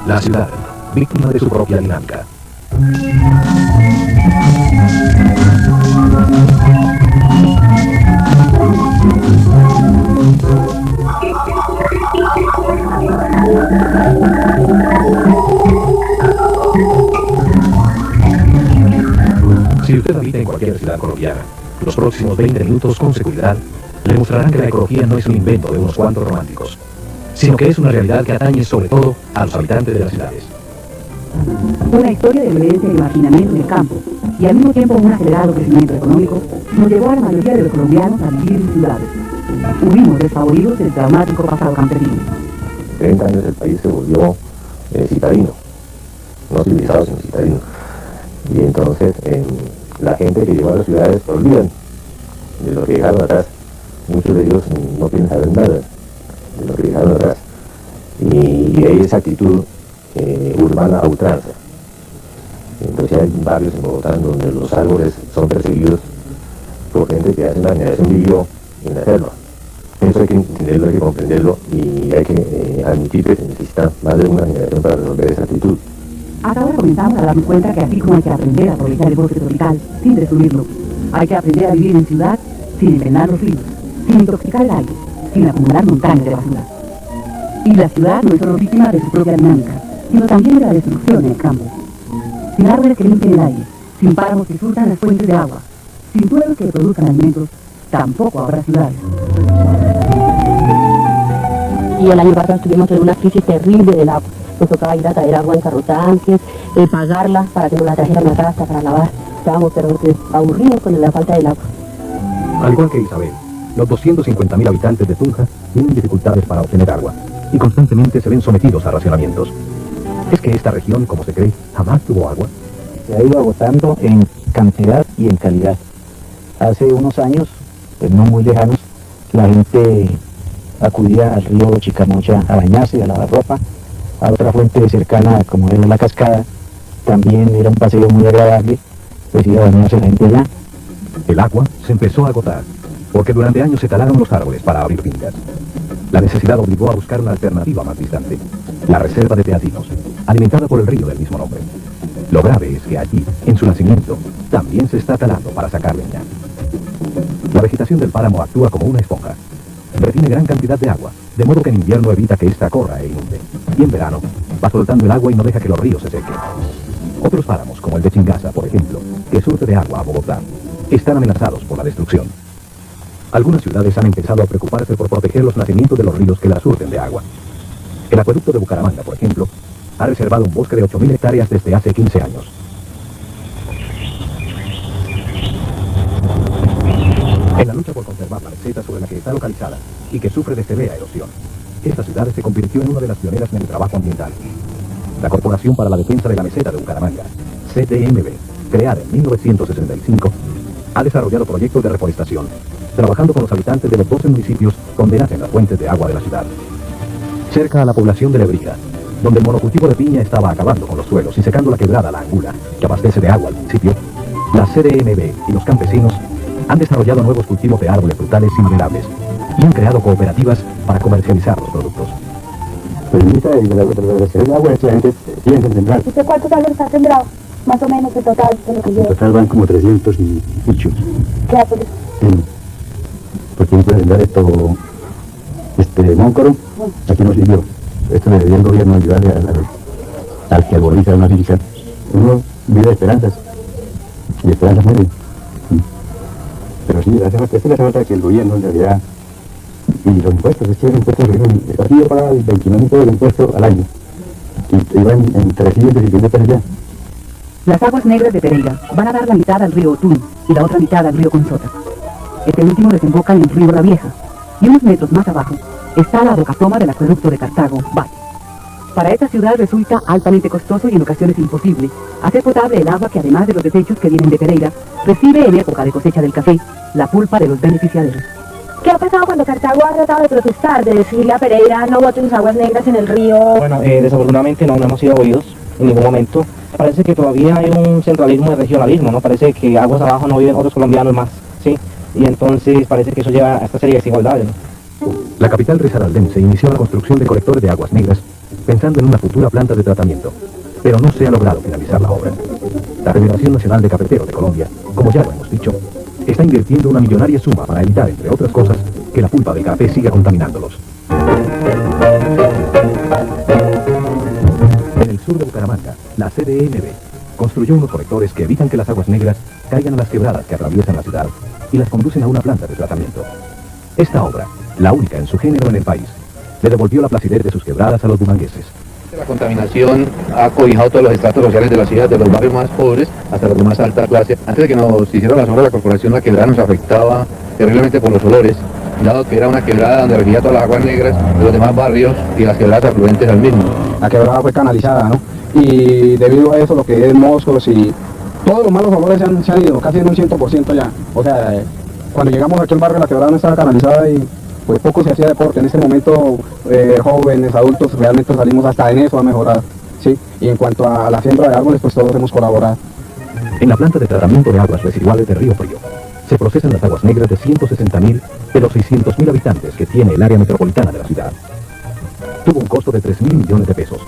La ciudad, víctima de su propia dinámica. Si usted habita en cualquier ciudad colombiana, los próximos 20 minutos con seguridad le mostrarán que la ecología no es un invento de unos cuantos románticos, sino que es una realidad que atañe sobre todo a los habitantes de las ciudades. Una historia de violencia y marginamiento en el campo, y al mismo tiempo un acelerado crecimiento económico, nos llevó a la mayoría de los colombianos a vivir en ciudades. Huimos desfavoridos del traumático pasado campesino. 30 años el país se volvió citadino, no civilizado sino citadino. Y entonces la gente que llegó a las ciudades se olvidan de lo que dejaron atrás. Muchos de ellos no quieren saber nada de lo que dejaron atrás. Y hay esa actitud urbana a ultranza. Entonces hay barrios en Bogotá donde los árboles son perseguidos por gente que hace una generación vivió en la selva. Eso hay que entenderlo, hay que comprenderlo y hay que admitir que se necesita más de una generación para resolver esa actitud. Hasta ahora comenzamos a darnos cuenta que así como hay que aprender a aprovechar el bosque tropical sin destruirlo, hay que aprender a vivir en ciudad sin envenenar los ríos, sin intoxicar el aire, sin acumular montañas de basura. Y la ciudad no es solo víctima de su propia dinámica, sino también de la destrucción en el campo. Sin árboles que limpien el aire, sin páramos que surtan las fuentes de agua, sin suelos que produzcan alimentos, tampoco habrá ciudades. Y el año pasado estuvimos en una crisis terrible del agua. Nos tocaba ir a traer agua en carrotanques, pagarla para que nos la trajeran a casa para lavar. Estábamos pero aburridos con la falta del agua. Al igual que Isabel, los 250.000 habitantes de Tunja tienen dificultades para obtener agua y constantemente se ven sometidos a racionamientos. ¿Es que esta región, como se cree, jamás tuvo agua? Se ha ido agotando en cantidad y en calidad. Hace unos años, pues no muy lejanos, la gente acudía al río Chicamocha a bañarse, a lavar ropa, a otra fuente cercana como era la cascada. También era un paseo muy agradable, pues iba a bañarse la gente allá. El agua se empezó a agotar, porque durante años se talaron los árboles para abrir fincas. La necesidad obligó a buscar una alternativa más distante, la reserva de Teatinos, alimentada por el río del mismo nombre. Lo grave es que allí, en su nacimiento, también se está talando para sacar leña. La vegetación del páramo actúa como una esponja. Retiene gran cantidad de agua, de modo que en invierno evita que ésta corra e inunde. Y en verano, va soltando el agua y no deja que los ríos se sequen. Otros páramos, como el de Chingaza, por ejemplo, que surte de agua a Bogotá, están amenazados por la destrucción. Algunas ciudades han empezado a preocuparse por proteger los nacimientos de los ríos que la surten de agua. El acueducto de Bucaramanga, por ejemplo, ha reservado un bosque de 8.000 hectáreas desde hace 15 años. En la lucha por conservar la meseta sobre la que está localizada y que sufre de severa erosión, esta ciudad se convirtió en una de las pioneras en el trabajo ambiental. La Corporación para la Defensa de la Meseta de Bucaramanga, CDMB, creada en 1965, ha desarrollado proyectos de reforestación, trabajando con los habitantes de los 12 municipios donde nacen las fuentes de agua de la ciudad. Cerca a la población de Lebrija, donde el monocultivo de piña estaba acabando con los suelos y secando la quebrada La Angula, que abastece de agua al municipio, la CDMB y los campesinos han desarrollado nuevos cultivos de árboles frutales inmunerables y han creado cooperativas para comercializar los productos. Pues ahorita de la reserva de agua, la gente piensa en sembrar. ¿Usted cuántos árboles ha sembrado? Más o menos el total de lo que lleva. En total van como 300 y muchos. ¿Qué árboles? Porque uno puede sembrar esto, móncoro, aquí no sirvió. Esto le debería el gobierno ayudarle al que arboriza una finca. Uno vive de esperanzas, y esperanzas mueren. Pero sí, esto le hace falta que el gobierno en realidad, y los impuestos, los impuestos, el partido paga el 29% del impuesto al año, y van en 350 pesos ya. Las aguas negras de Pereira van a dar la mitad al río Otún y la otra mitad al río Consota. Este último desemboca en el río La Vieja, y unos metros más abajo está la bocatoma del acueducto de Cartago, Valle. Para esta ciudad resulta altamente costoso y en ocasiones imposible hacer potable el agua que, además de los desechos que vienen de Pereira, recibe en época de cosecha del café la pulpa de los beneficiaderos. ¿Qué ha pasado cuando Cartago ha tratado de protestar, de decirle a Pereira no bote sus aguas negras en el río? Bueno, desafortunadamente no hemos sido oídos en ningún momento. Parece que todavía hay un centralismo de regionalismo, ¿no? Parece que aguas abajo no viven otros colombianos más, ¿sí? Y entonces parece que eso lleva a esta serie de desigualdades, ¿no? La capital risaraldense inició la construcción de colectores de aguas negras pensando en una futura planta de tratamiento, pero no se ha logrado finalizar la obra. La Federación Nacional de Cafeteros de Colombia, como ya lo hemos dicho, está invirtiendo una millonaria suma para evitar, entre otras cosas, que la pulpa del café siga contaminándolos. En el sur de Bucaramanga, la CDMB construyó unos colectores que evitan que las aguas negras caigan a las quebradas que atraviesan la ciudad y las conducen a una planta de tratamiento. Esta obra, la única en su género en el país, le devolvió la placidez de sus quebradas a los bumangueses. La contaminación ha cobijado todos los estratos sociales de la ciudad, de los barrios más pobres hasta los de más alta clase. Antes de que nos hicieron las obras de la corporación, la quebrada nos afectaba terriblemente por los olores, dado que era una quebrada donde recibía todas las aguas negras de los demás barrios y las quebradas afluentes al mismo. La quebrada fue canalizada, ¿no? Y debido a eso, lo que es moscos y todos los malos olores se han ido, casi en un 100% ya. O sea, cuando llegamos aquí al barrio, la quebrada no estaba canalizada y pues poco se hacía deporte. En este momento, jóvenes, adultos, realmente salimos hasta en eso a mejorar, ¿sí? Y en cuanto a la siembra de árboles, pues todos hemos colaborado. En la planta de tratamiento de aguas residuales de Río Frío, se procesan las aguas negras de 160.000 de los 600.000 habitantes que tiene el área metropolitana de la ciudad. Tuvo un costo de 3.000 millones de pesos,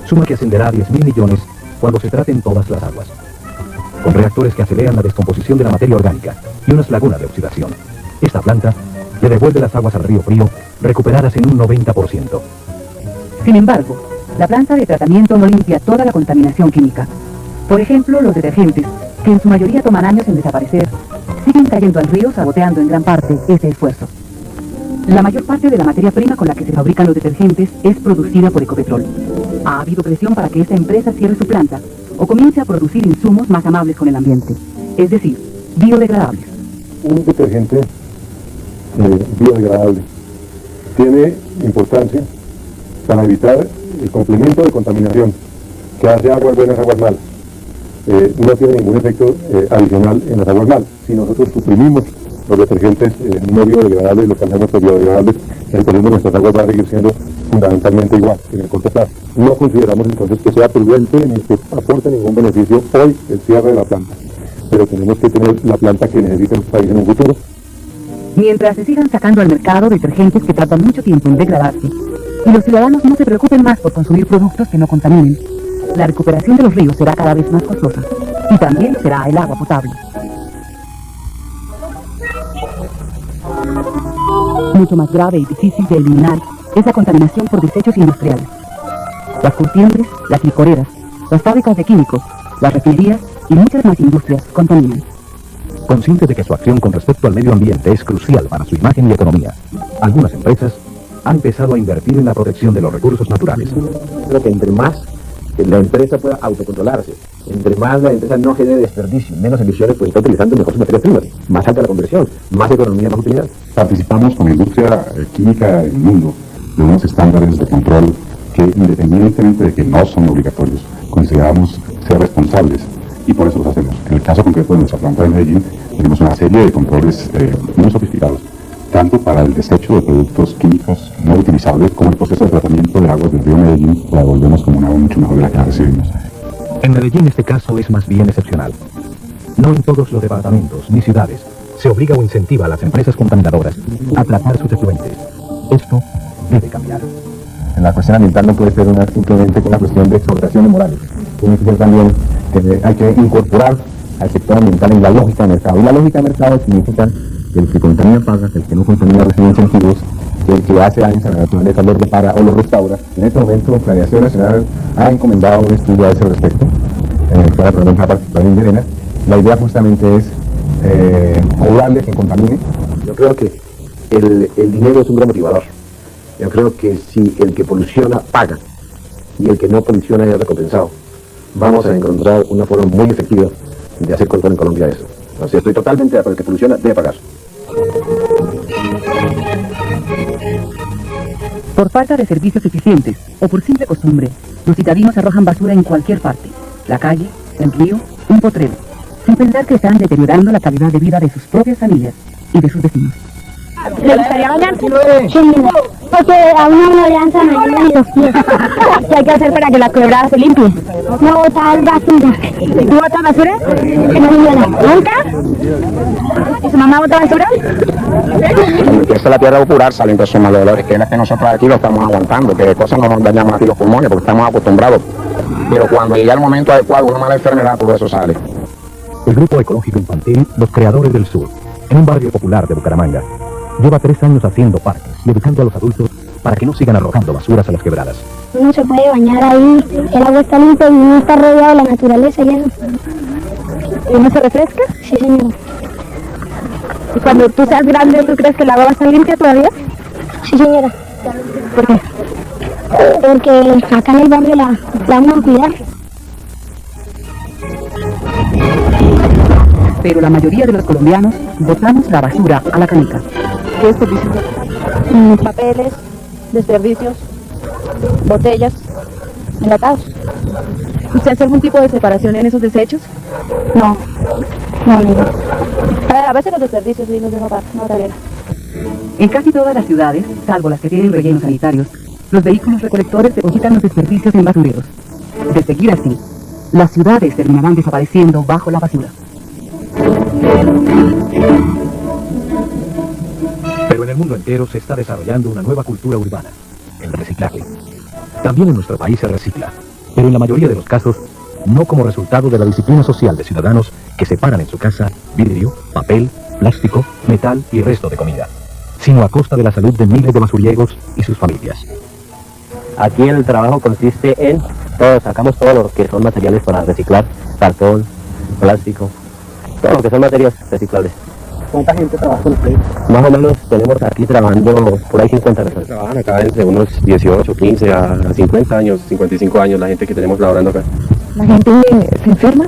suma que ascenderá a 10.000 millones cuando se traten todas las aguas, con reactores que aceleran la descomposición de la materia orgánica y unas lagunas de oxidación. Esta planta le devuelve las aguas al Río Frío, recuperadas en un 90%. Sin embargo, la planta de tratamiento no limpia toda la contaminación química. Por ejemplo, los detergentes, que en su mayoría toman años en desaparecer, siguen cayendo al río, saboteando en gran parte ese esfuerzo. La mayor parte de la materia prima con la que se fabrican los detergentes es producida por Ecopetrol. Ha habido presión para que esta empresa cierre su planta o comience a producir insumos más amables con el ambiente, es decir, biodegradables. Un detergente biodegradable tiene importancia para evitar el complemento de contaminación que hace aguas buenas, aguas malas. No tiene ningún efecto adicional en las aguas malas. Si nosotros suprimimos los detergentes no biodegradables y los cambiamos por biodegradables, el volumen de nuestras aguas va a seguir siendo fundamentalmente igual en el corto plazo. No consideramos entonces que sea prudente ni que aporte ningún beneficio hoy el cierre de la planta, pero tenemos que tener la planta que necesita el país en un futuro. Mientras se sigan sacando al mercado detergentes que tardan mucho tiempo en degradarse, y los ciudadanos no se preocupen más por consumir productos que no contaminen, la recuperación de los ríos será cada vez más costosa, y también será el agua potable. Mucho más grave y difícil de eliminar es la contaminación por desechos industriales. Las curtiembres, las licoreras, las fábricas de químicos, las refinerías y muchas más industrias contaminan. Conscientes de que su acción con respecto al medio ambiente es crucial para su imagen y economía, algunas empresas han empezado a invertir en la protección de los recursos naturales. Creo que entre más la empresa pueda autocontrolarse, entre más la empresa no genere desperdicio, menos emisiones, pues está utilizando mejores materias primas, más alta la conversión, más economía, más utilidad. Participamos con la industria química del mundo de unos estándares de control que, independientemente de que no son obligatorios, consideramos ser responsables y por eso los hacemos. En el caso concreto de nuestra planta de Medellín, tenemos una serie de controles muy sofisticados, tanto para el desecho de productos químicos no utilizables como el proceso de tratamiento de aguas del río Medellín, la devolvemos como un agua mucho mejor de la que la recibimos. En Medellín este caso es más bien excepcional. No en todos los departamentos ni ciudades se obliga o incentiva a las empresas contaminadoras a tratar sus efluentes. Esto debe cambiar. En la cuestión ambiental no puede ser simplemente una cuestión de exhortación de morales. Tiene que ser también que hay que incorporar al sector ambiental en la lógica de mercado. Y la lógica de mercado significa que el que contamina paga, que el que no contamina recibe incentivos, que el que hace daños a la naturaleza los repara o los restaura. En este momento, Planeación Nacional ha encomendado un estudio a ese respecto, en el cual la participación de Elena. La idea justamente es cobrarle que contamine. Yo creo que el dinero es un gran motivador. Yo creo que si el que poluciona paga y el que no poluciona es recompensado, vamos a encontrar una forma muy efectiva de hacer control en Colombia de eso. O sea, estoy totalmente de acuerdo, el que poluciona debe pagar. Por falta de servicios eficientes o por simple costumbre, los citadinos arrojan basura en cualquier parte, la calle, el río, un potrero, sin pensar que están deteriorando la calidad de vida de sus propias familias y de sus vecinos. ¿Le gustaría bañarse? Sí. Porque a uno no le dan zanahoria ni los pies. ¿Qué hay que hacer para que la quebrada se limpie? No botar basura. ¿Tú botas basura? No, señora. ¿Nunca? ¿Y su mamá bota basura? Cuando empieza la tierra a depurar salen todos esos malos olores, que es la que nosotros aquí lo estamos aguantando, que cosas no nos dañan más que los pulmones porque estamos acostumbrados. Pero cuando llega el momento adecuado, una mala enfermedad, todo eso sale. El Grupo Ecológico Infantil Los Creadores del Sur, en un barrio popular de Bucaramanga, lleva 3 años haciendo parques y educando a los adultos para que no sigan arrojando basuras a las quebradas. Uno se puede bañar ahí, el agua está limpia y uno está rodeado de la naturaleza y eso. ¿Y uno se refresca? Sí, señora. ¿Y cuando tú seas grande, tú crees que el agua va a estar limpia todavía? Sí, señora. ¿Por qué? Porque acá en el barrio la vamos a cuidar. Pero la mayoría de los colombianos botamos la basura a la canica. ¿Qué desperdicios? Papeles, desperdicios, botellas, enlatados. ¿Usted hace algún tipo de separación en esos desechos? No, A veces los desperdicios sí los dejo para no tarea. En casi todas las ciudades, salvo las que tienen rellenos sanitarios, los vehículos recolectores depositan los desperdicios en basureros. De seguir así, las ciudades terminarán desapareciendo bajo la basura. Pero en el mundo entero se está desarrollando una nueva cultura urbana, el reciclaje. También en nuestro país se recicla, pero en la mayoría de los casos, no como resultado de la disciplina social de ciudadanos que separan en su casa vidrio, papel, plástico, metal y resto de comida, sino a costa de la salud de miles de basuriegos y sus familias. Aquí el trabajo consiste en, sacamos todo lo que son materiales para reciclar, cartón, plástico, todo lo que son materias reciclables. ¿Cuánta gente trabaja con ustedes? Más o menos tenemos aquí trabajando por ahí 50 personas. Trabajan acá entre unos 18, 15 a 50 años, 55 años, la gente que tenemos laborando acá. ¿La gente se enferma?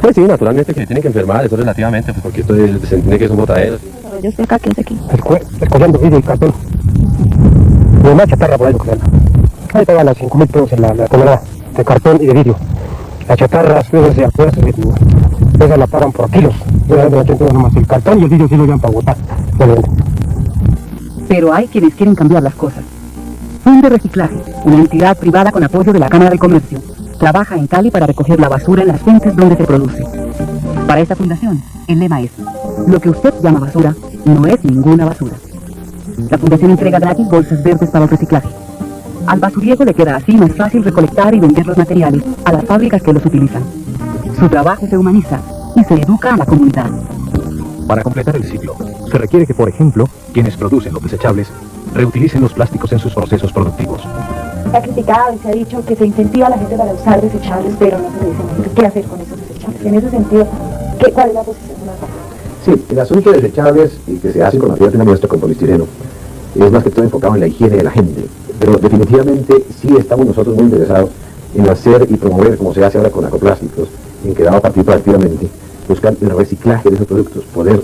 Pues sí, naturalmente que tienen que enfermar, eso relativamente, pues porque esto se entiende que son botaderos. Yo estoy acá, ¿quién es aquí? Recogiendo vidrio y cartón. Y una chatarra por ahí recogiendo. Ahí pagan las 5.000 pesos en la tonelada de cartón y de vidrio. Las chatarras, esas la pagan por kilos. Nomás el cartón y el vidrio sí lo llevan para botar. Pero hay quienes quieren cambiar las cosas. Funde Reciclaje, una entidad privada con apoyo de la Cámara de Comercio, trabaja en Cali para recoger la basura en las fuentes donde se produce. Para esta fundación, el lema es: lo que usted llama basura no es ninguna basura. La fundación entrega gratis bolsas verdes para el reciclaje. Al basuriego le queda así más fácil recolectar y vender los materiales a las fábricas que los utilizan. Su trabajo se humaniza y se educa a la comunidad. Para completar el ciclo, se requiere que, por ejemplo, quienes producen los desechables reutilicen los plásticos en sus procesos productivos. Se ha criticado y se ha dicho que se incentiva a la gente para usar desechables, pero no se le dice qué hacer con esos desechables. En ese sentido, ¿cuál es la posición de la FAO? Sí, el asunto de desechables y que se hace con material muestra con polistireno es más que todo enfocado en la higiene de la gente, pero definitivamente sí estamos nosotros muy interesados en hacer y promover, como se hace ahora con agroplásticos, en que dado partir proactivamente, buscar el reciclaje de esos productos, poder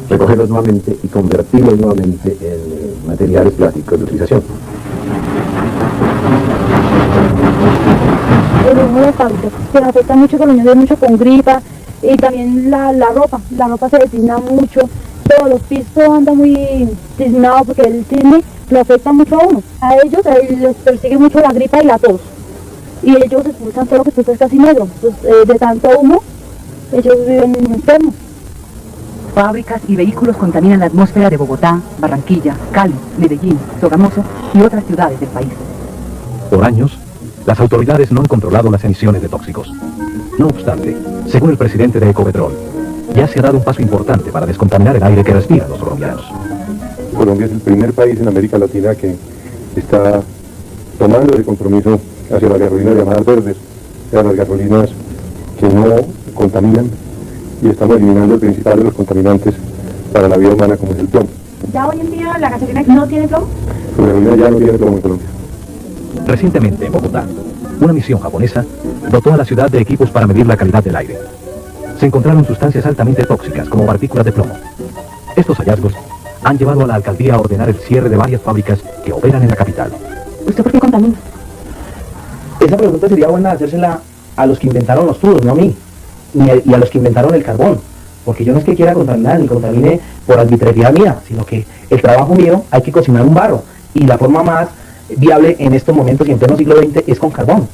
recogerlos nuevamente y convertirlos nuevamente en materiales plásticos de utilización. El humo de fábricas, que nos afecta mucho, que los niños ven mucho con gripa, y también la ropa se designa mucho, todos los pisos andan muy designados porque el cisne lo afecta mucho a uno. A ellos les persigue mucho la gripa y la tos, y ellos expulsan todo lo que es casi negro, pues, de tanto humo, ellos viven enfermos. Fábricas y vehículos contaminan la atmósfera de Bogotá, Barranquilla, Cali, Medellín, Sogamoso y otras ciudades del país. Por años, las autoridades no han controlado las emisiones de tóxicos. No obstante, según el presidente de Ecopetrol, ya se ha dado un paso importante para descontaminar el aire que respiran los colombianos. Colombia es el primer país en América Latina que está tomando el compromiso hacia las gasolinas llamadas verdes, hacia las gasolinas que no contaminan, y estamos eliminando el principal de los contaminantes para la vida humana, como es el plomo. ¿Ya hoy en día la gasolina no tiene plomo? La gasolina ya no tiene plomo en Colombia. Recientemente, en Bogotá, una misión japonesa dotó a la ciudad de equipos para medir la calidad del aire. Se encontraron sustancias altamente tóxicas como partículas de plomo. Estos hallazgos han llevado a la alcaldía a ordenar el cierre de varias fábricas que operan en la capital. ¿Usted por qué contamina? Esa pregunta sería buena hacérsela a los que inventaron los tubos, no a mí, y a los que inventaron el carbón, porque yo no es que quiera contaminar ni contamine por arbitrariedad mía, sino que el trabajo mío hay que cocinar un barro, y la forma más viable en estos momentos y en pleno siglo XX es con carbón.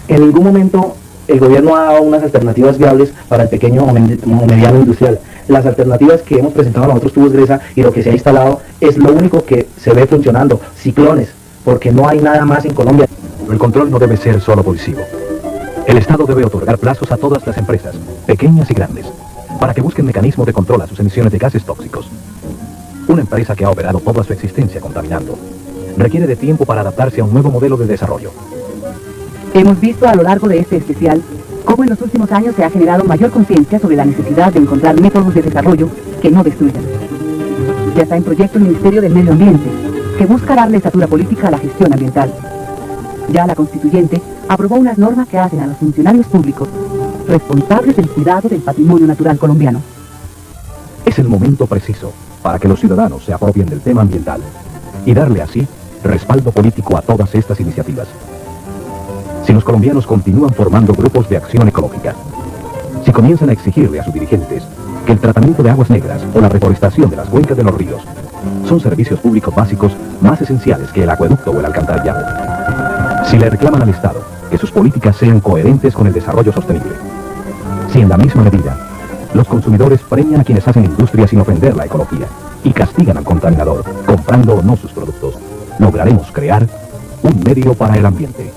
En ningún momento el gobierno ha dado unas alternativas viables para el pequeño o mediano industrial. Las alternativas que hemos presentado nosotros, tubos Gresa, y lo que se ha instalado es lo único que se ve funcionando, ciclones, porque no hay nada más en Colombia. El control no debe ser solo policivo. El Estado debe otorgar plazos a todas las empresas, pequeñas y grandes, para que busquen mecanismos de control a sus emisiones de gases tóxicos. Una empresa que ha operado toda su existencia contaminando requiere de tiempo para adaptarse a un nuevo modelo de desarrollo. Hemos visto a lo largo de este especial cómo en los últimos años se ha generado mayor conciencia sobre la necesidad de encontrar métodos de desarrollo que no destruyan. Ya está en proyecto el Ministerio del Medio Ambiente, que busca darle estatura política a la gestión ambiental. Ya la Constituyente aprobó unas normas que hacen a los funcionarios públicos responsables del cuidado del patrimonio natural colombiano. Es el momento preciso para que los ciudadanos se apropien del tema ambiental y darle así respaldo político a todas estas iniciativas. Si los colombianos continúan formando grupos de acción ecológica, si comienzan a exigirle a sus dirigentes que el tratamiento de aguas negras o la reforestación de las cuencas de los ríos son servicios públicos básicos más esenciales que el acueducto o el alcantarillado, si le reclaman al Estado que sus políticas sean coherentes con el desarrollo sostenible, si en la misma medida los consumidores premian a quienes hacen industria sin ofender la ecología y castigan al contaminador comprando o no sus productos, lograremos crear un medio para el ambiente.